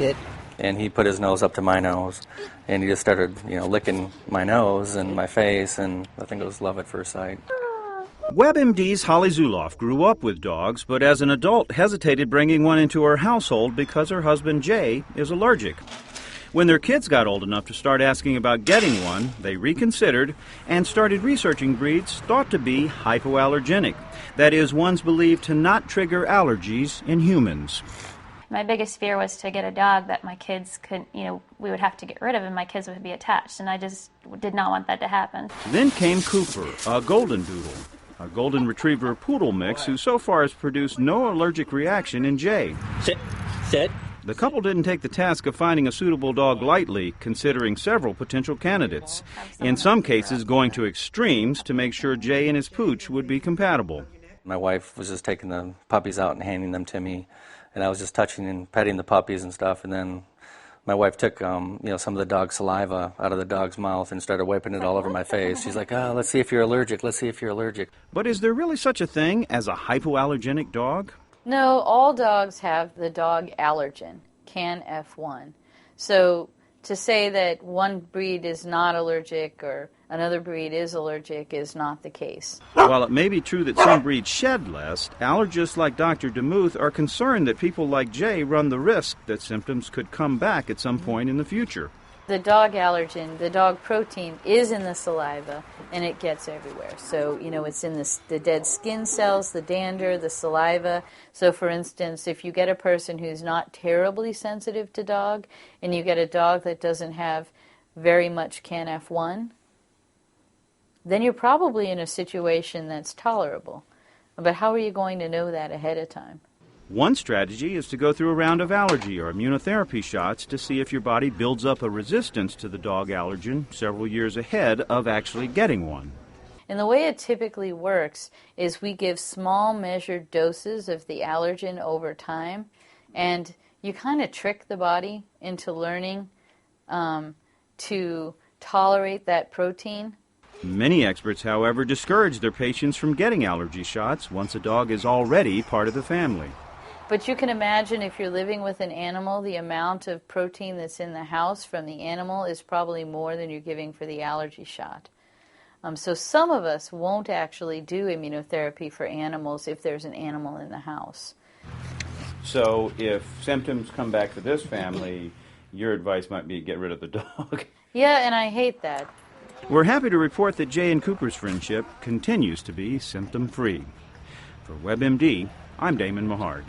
kid. And he put his nose up to my nose, and he just started, licking my nose and my face, and I think it was love at first sight. WebMD's Holly Zuloff grew up with dogs, but as an adult hesitated bringing one into her household because her husband, Jay, is allergic. When their kids got old enough to start asking about getting one, they reconsidered and started researching breeds thought to be hypoallergenic. That is, ones believed to not trigger allergies in humans. My biggest fear was to get a dog that my kids could, we would have to get rid of and my kids would be attached, and I just did not want that to happen. Then came Cooper, a golden doodle, a golden retriever poodle mix who so far has produced no allergic reaction in Jay. Sit. The couple didn't take the task of finding a suitable dog lightly, considering several potential candidates. In some cases, going to extremes to make sure Jay and his pooch would be compatible. My wife was just taking the puppies out and handing them to me, and I was just touching and petting the puppies and stuff, and then my wife took some of the dog's saliva out of the dog's mouth and started wiping it all over my face. She's like, let's see if you're allergic, let's see if you're allergic. But is there really such a thing as a hypoallergenic dog? No, all dogs have the dog allergen, CAN-F1. So to say that one breed is not allergic or another breed is allergic is not the case. While it may be true that some breeds shed less, allergists like Dr. DeMuth are concerned that people like Jay run the risk that symptoms could come back at some point in the future. The dog allergen, the dog protein, is in the saliva, and it gets everywhere. So, it's in the dead skin cells, the dander, the saliva. So, for instance, if you get a person who's not terribly sensitive to dog, and you get a dog that doesn't have very much CAN-F1, then you're probably in a situation that's tolerable. But how are you going to know that ahead of time? One strategy is to go through a round of allergy or immunotherapy shots to see if your body builds up a resistance to the dog allergen several years ahead of actually getting one. And the way it typically works is we give small measured doses of the allergen over time, and you kind of trick the body into learning to tolerate that protein. Many experts, however, discourage their patients from getting allergy shots once a dog is already part of the family. But you can imagine if you're living with an animal, the amount of protein that's in the house from the animal is probably more than you're giving for the allergy shot. So some of us won't actually do immunotherapy for animals if there's an animal in the house. So if symptoms come back for this family, your advice might be get rid of the dog. Yeah, and I hate that. We're happy to report that Jay and Cooper's friendship continues to be symptom-free. For WebMD, I'm Damon Mahard.